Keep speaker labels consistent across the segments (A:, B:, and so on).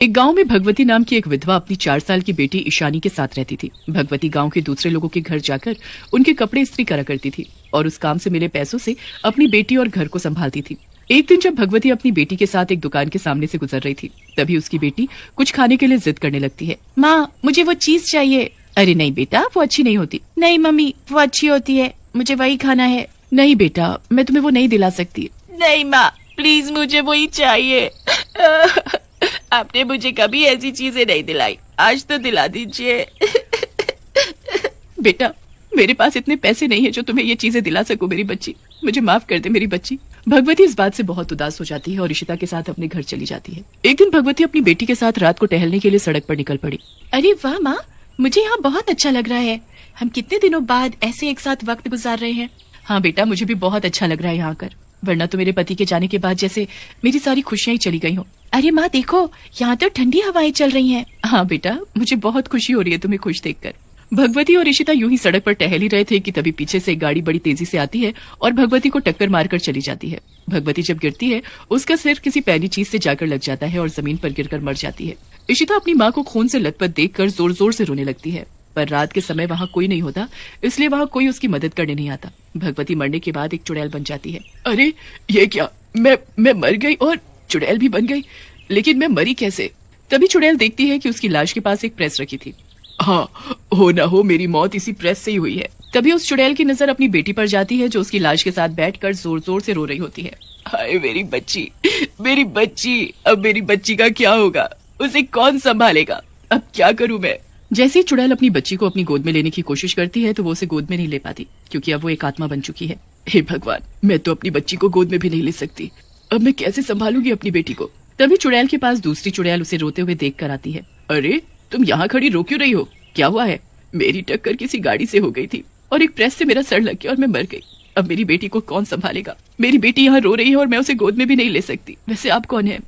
A: एक गांव में भगवती नाम की एक विधवा अपनी 4 साल की बेटी ईशानी के साथ रहती थी। भगवती गांव के दूसरे लोगों के घर जाकर उनके कपड़े इस्त्री करा करती थी और उस काम से मिले पैसों से अपनी बेटी और घर को संभालती थी। एक दिन जब भगवती अपनी बेटी के साथ एक दुकान के सामने से गुजर रही थी, तभी उसकी बेटी कुछ खाने के लिए जिद करने लगती है। माँ, मुझे वो चीज चाहिए। अरे नहीं बेटा, वो अच्छी नहीं होती। नहीं मम्मी, वो अच्छी होती है, मुझे वही खाना है। नहीं बेटा, मैं तुम्हें वो नहीं दिला सकती। नहीं माँ, प्लीज मुझे वही चाहिए। आपने मुझे कभी ऐसी चीजें नहीं दिलाई, आज तो दिला दीजिए। बेटा, मेरे पास इतने पैसे नहीं है जो तुम्हें ये चीजें दिला सकूं मेरी बच्ची, मुझे माफ कर दे मेरी बच्ची। भगवती इस बात से बहुत उदास हो जाती है और इशिता के साथ अपने घर चली जाती है। एक दिन भगवती अपनी बेटी के साथ रात को टहलने के लिए सड़क पर निकल पड़ी। अरे वाह माँ, मुझे यहाँ बहुत अच्छा लग रहा है। हम कितने दिनों बाद ऐसे एक साथ वक्त गुजार रहे हैं। हाँ बेटा, मुझे भी बहुत अच्छा लग रहा है यहाँ आकर, वरना तो मेरे पति के जाने के बाद जैसे मेरी सारी खुशियां ही चली गई हो। अरे माँ देखो, यहाँ तो ठंडी हवाएं चल रही हैं। हाँ बेटा, मुझे बहुत खुशी हो रही है तुम्हें खुश देखकर। भगवती और इशिता यूं ही सड़क पर टहल ही रहे थे कि तभी पीछे से एक गाड़ी बड़ी तेजी से आती है और भगवती को टक्कर मारकर चली जाती है। भगवती जब गिरती है, उसका सिर किसी पैनी चीज से जाकर लग जाता है और जमीन पर गिरकर मर जाती है। इशिता अपनी माँ को खून से लथपथ देखकर जोर जोर से रोने लगती है, पर रात के समय वहाँ कोई नहीं होता, इसलिए वहाँ कोई उसकी मदद करने नहीं आता। भगवती मरने के बाद एक चुड़ैल बन जाती है। अरे ये क्या, मैं मर गई और चुड़ैल भी बन गई, लेकिन मैं मरी कैसे? तभी चुड़ैल देखती है कि उसकी लाश के पास एक प्रेस रखी थी। हाँ, हो ना हो मेरी मौत इसी प्रेस से ही हुई है। तभी उस चुड़ैल की नजर अपनी बेटी पर जाती है जो उसकी लाश के साथ बैठकर जोर जोर से रो रही होती है। हाय मेरी बच्ची, मेरी बच्ची, अब मेरी बच्ची का क्या होगा? उसे कौन संभालेगा? अब क्या करूं मैं? जैसे ही चुड़ैल अपनी बच्ची को अपनी गोद में लेने की कोशिश करती है तो वो उसे गोद में नहीं ले पाती, क्योंकि अब वो एक आत्मा बन चुकी है। हे भगवान, मैं तो अपनी बच्ची को गोद में भी नहीं ले सकती। अब मैं कैसे संभालूंगी अपनी बेटी को? तभी चुड़ैल के पास दूसरी चुड़ैल उसे रोते हुए देख कर आती है। अरे तुम यहाँ खड़ी रो क्यों रही हो? क्या हुआ है? मेरी टक्कर किसी गाड़ी से हो गई थी और एक प्रेस से मेरा सर लग गया और मैं मर गई। अब मेरी बेटी को कौन संभालेगा? मेरी बेटी यहाँ रो रही है और मैं उसे गोद में भी नहीं ले सकती। वैसे आप कौन है?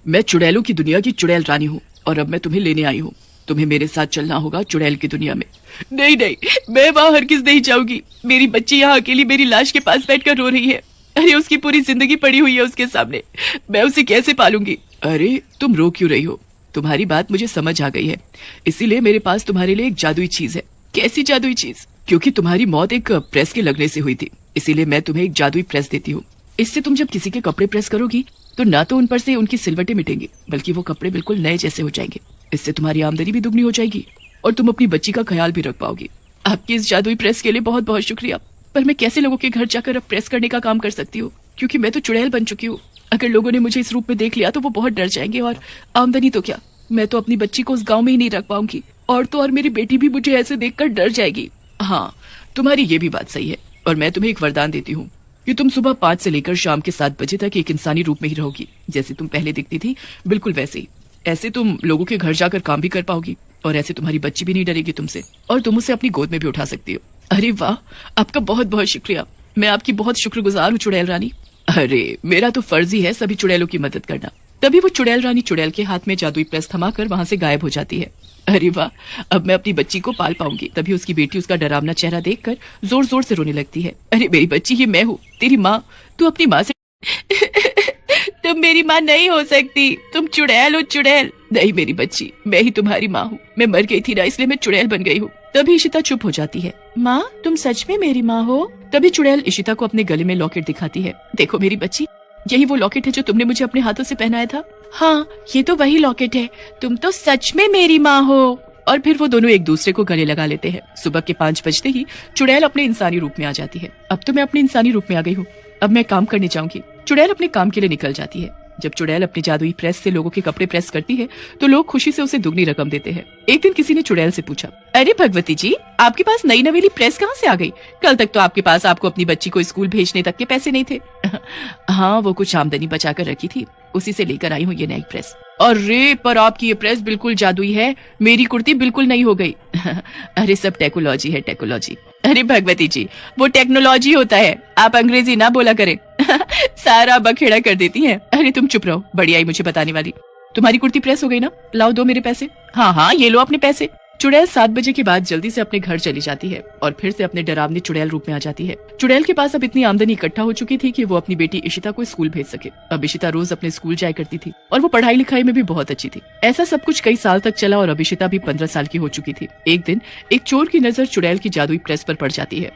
A: मैं चुड़ैलों की दुनिया की चुड़ैल रानी हूँ और अब मैं तुम्हें लेने आई हूँ। तुम्हें मेरे साथ चलना होगा चुड़ैल की दुनिया में। नहीं नहीं, मैं वहाँ हरगिज नहीं जाऊंगी। मेरी बच्ची यहाँ अकेली मेरी लाश के पास बैठकर रो रही है। अरे उसकी पूरी जिंदगी पड़ी हुई है उसके सामने, मैं उसे कैसे पालूंगी? अरे तुम रो क्यों रही हो? तुम्हारी बात मुझे समझ आ गई है, इसीलिए मेरे पास तुम्हारे लिए एक जादुई चीज है। कैसी जादुई चीज? क्योंकि तुम्हारी मौत एक प्रेस के लगने से हुई थी, इसीलिए मैं तुम्हें एक जादुई प्रेस देती हूँ। इससे तुम जब किसी के कपड़े प्रेस करोगी तो ना तो उन पर से उनकी सिलवटें मिटेंगी, बल्कि वो कपड़े बिल्कुल नए जैसे हो जाएंगे। इससे तुम्हारी आमदनी भी दुगनी हो जाएगी और तुम अपनी बच्ची का ख्याल भी रख पाओगी। आपकी इस जादुई प्रेस के लिए बहुत बहुत शुक्रिया, पर मैं कैसे लोगों के घर जाकर अब प्रेस करने का काम कर सकती हूँ, क्योंकि मैं तो चुड़ैल बन चुकी हूँ। अगर लोगों ने मुझे इस रूप में देख लिया तो वो बहुत डर जाएंगे और आमदनी तो क्या, मैं तो अपनी बच्ची को उस गांव में ही नहीं रख पाऊंगी और तो और मेरी बेटी भी मुझे ऐसे देखकर डर जाएगी। हाँ, तुम्हारी ये भी बात सही है और मैं तुम्हें एक वरदान देती हूँ कि तुम सुबह 5 से लेकर शाम के 7 बजे तक एक इंसानी रूप में ही रहोगी, जैसे तुम पहले दिखती थी बिल्कुल वैसे ही। ऐसे तुम लोगों के घर जाकर काम भी कर पाओगी और ऐसे तुम्हारी बच्ची भी नहीं डरेगी तुमसे और तुम उसे अपनी गोद में भी उठा सकती हो। अरे वाह, आपका बहुत बहुत शुक्रिया, मैं आपकी बहुत शुक्रगुजार हूँ चुड़ैल रानी। अरे मेरा तो फर्ज ही है सभी चुड़ैलों की मदद करना। तभी वो चुड़ैल रानी चुड़ैल के हाथ में जादुई प्रेस थमाकर वहां से गायब हो जाती है। अरे वाह, अब मैं अपनी बच्ची को पाल पाऊंगी। तभी उसकी बेटी उसका डरावना चेहरा देखकर जोर जोर से रोने लगती है। अरे मेरी बच्ची, ये मैं हूँ, तेरी माँ। तू अपनी माँ से तुम मेरी माँ नहीं हो सकती, तुम चुड़ैल हो चुड़ैल। नहीं मेरी बच्ची, मैं ही तुम्हारी माँ हूँ। मैं मर गई थी ना, इसलिए मैं चुड़ैल बन गई हूँ। तभी इशिता चुप हो जाती है। माँ, तुम सच में मेरी माँ हो? तभी चुड़ैल इशिता को अपने गले में लॉकेट दिखाती है। देखो मेरी बच्ची, यही वो लॉकेट है जो तुमने मुझे अपने हाथों से पहनाया था। हाँ, ये तो वही लॉकेट है, तुम तो सच में मेरी माँ हो। और फिर वो दोनों एक दूसरे को गले लगा लेते हैं। सुबह के 5 बजते ही चुड़ैल अपने इंसानी रूप में आ जाती है। अब तो मैं अपने इंसानी रूप में आ गई हूँ, अब मैं काम करने जाऊंगी। चुड़ैल अपने काम के लिए निकल जाती है। जब चुड़ैल अपनी जादुई प्रेस से लोगों के कपड़े प्रेस करती है तो लोग खुशी से उसे दुगनी रकम देते हैं। एक दिन किसी ने चुड़ैल से पूछा, अरे भगवती जी, आपके पास नई नवेली प्रेस कहाँ से आ गई? कल तक तो आपके पास आपको अपनी बच्ची को स्कूल भेजने तक के पैसे नहीं थे। हाँ, वो कुछ आमदनी बचा कर रखी थी, उसी से लेकर आई हूँ ये नई प्रेस। अरे पर आपकी ये प्रेस बिल्कुल जादुई है, मेरी कुर्ती बिल्कुल नई हो गई। अरे सब टेक्नोलॉजी है, टेक्नोलॉजी। अरे भगवती जी, वो टेक्नोलॉजी होता है, आप अंग्रेजी ना बोला करें। सारा बखेड़ा कर देती हैं। अरे तुम चुप रहो, बड़ी आई मुझे बताने वाली। तुम्हारी कुर्ती प्रेस हो गई ना, लाओ दो मेरे पैसे। हाँ हाँ, ये लो अपने पैसे। चुड़ैल 7 बजे के बाद जल्दी से अपने घर चली जाती है और फिर से अपने डरावने चुड़ैल रूप में आ जाती है। चुड़ैल के पास अब इतनी आमदनी इकट्ठा हो चुकी थी कि वो अपनी बेटी इशिता को स्कूल भेज सके। अब इशिता रोज अपने स्कूल जाया करती थी और वो पढ़ाई लिखाई में भी बहुत अच्छी थी। ऐसा सब कुछ कई साल तक चला और अब इशिता भी 15 साल की हो चुकी थी। एक दिन एक चोर की नजर चुड़ैल की जादुई प्रेस पर पड़ जाती है।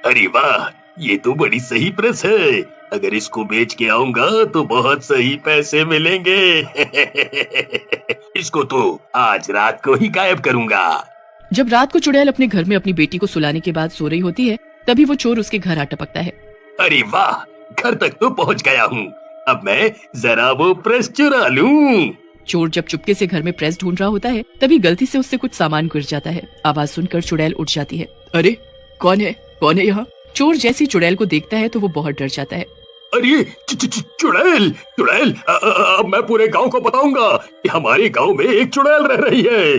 B: अरे वाह, ये तो बड़ी सही प्रेस है। अगर इसको बेच के आऊंगा तो बहुत सही पैसे मिलेंगे। इसको तो आज रात को ही गायब करूंगा।
A: जब रात को चुड़ैल अपने घर में अपनी बेटी को सुलाने के बाद सो रही होती है, तभी वो चोर उसके घर आ टपकता है।
B: अरे वाह, घर तक तो पहुंच गया हूँ। अब मैं जरा वो प्रेस चुरा लूं।
A: चोर जब चुपके से घर में प्रेस ढूंढ रहा होता है, तभी गलती से उससे कुछ सामान गिर जाता है। आवाज सुनकर चुड़ैल उठ जाती है। अरे कौन है, कौन है यहाँ? चोर जैसी चुड़ैल को देखता है तो वो बहुत डर जाता है।
B: अरे चुड़ैल, चुड़ैल, अब मैं पूरे गांव को बताऊंगा कि हमारे गांव में एक चुड़ैल रह रही है।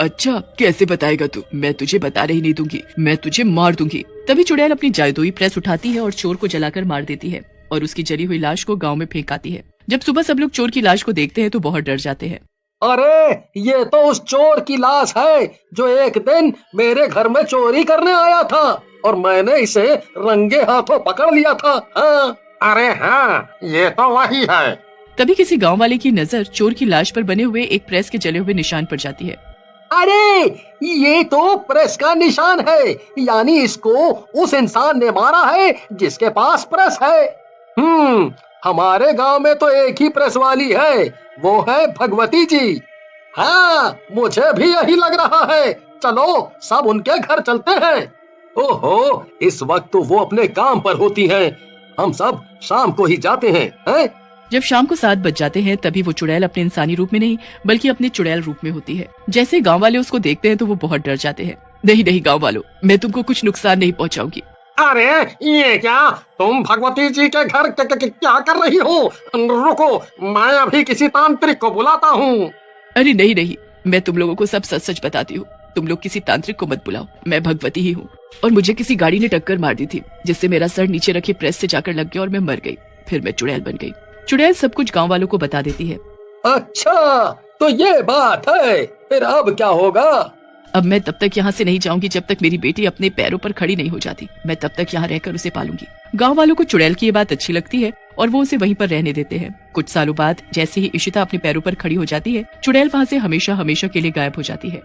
A: अच्छा, कैसे बताएगा तू? मैं तुझे बता रही नहीं दूंगी, मैं तुझे मार दूंगी। तभी चुड़ैल अपनी जादुई प्रेस उठाती है और चोर को जलाकर मार देती है और उसकी जली हुई लाश को गांव में फेंक आती है। जब सुबह सब लोग चोर की लाश को देखते हैं तो बहुत डर जाते हैं।
C: अरे ये तो उस चोर की लाश है जो एक दिन मेरे घर में चोरी करने आया था और मैंने इसे रंगे हाथों पकड़ लिया था। हाँ।
D: अरे हाँ, ये तो वही है।
A: तभी किसी गांव वाले की नजर चोर की लाश पर बने हुए एक प्रेस के जले हुए निशान पर जाती है।
C: अरे ये तो प्रेस का निशान है, यानी इसको उस इंसान ने मारा है जिसके पास प्रेस है। हमारे गांव में तो एक ही प्रेस वाली है, वो है भगवती जी। हाँ, मुझे भी यही लग रहा है। चलो सब उनके घर चलते हैं। ओहो, इस वक्त तो वो अपने काम पर होती हैं। हम सब शाम को ही जाते हैं।
A: जब शाम को 7 बज जाते हैं, तभी वो चुड़ैल अपने इंसानी रूप में नहीं बल्कि अपने चुड़ैल रूप में होती है। जैसे गांव वाले उसको देखते हैं तो वो बहुत डर जाते हैं। नहीं नहीं गांव वालों, मैं तुमको कुछ नुकसान नहीं पहुंचाऊंगी।
D: अरे ये क्या, तुम भगवती जी के घर क्या कर रही हो? रुको, मैं अभी किसी तांत्रिक को बुलाता हूँ।
A: अरे नहीं नहीं, मैं तुम लोगों को सब सच सच बताती हूँ। तुम लोग किसी तांत्रिक को मत बुलाओ, मैं भगवती ही हूँ और मुझे किसी गाड़ी ने टक्कर मार दी थी, जिससे मेरा सर नीचे रखे प्रेस से जाकर लग गया और मैं मर गई। फिर मैं चुड़ैल बन गई। चुड़ैल सब कुछ गांव वालों को बता देती है।
C: अच्छा, तो ये बात है। फिर अब क्या होगा?
A: अब मैं तब तक यहाँ से नहीं जाऊंगी जब तक मेरी बेटी अपने पैरों पर खड़ी नहीं हो जाती। मैं तब तक यहाँ रहकर उसे पालूंगी। गांव वालों को चुड़ैल की ये बात अच्छी लगती है और वो उसे वहीं पर रहने देते हैं। कुछ सालों बाद जैसे ही इशिता अपने पैरों पर खड़ी हो जाती है, चुड़ैल वहाँ से हमेशा हमेशा के लिए गायब हो जाती है।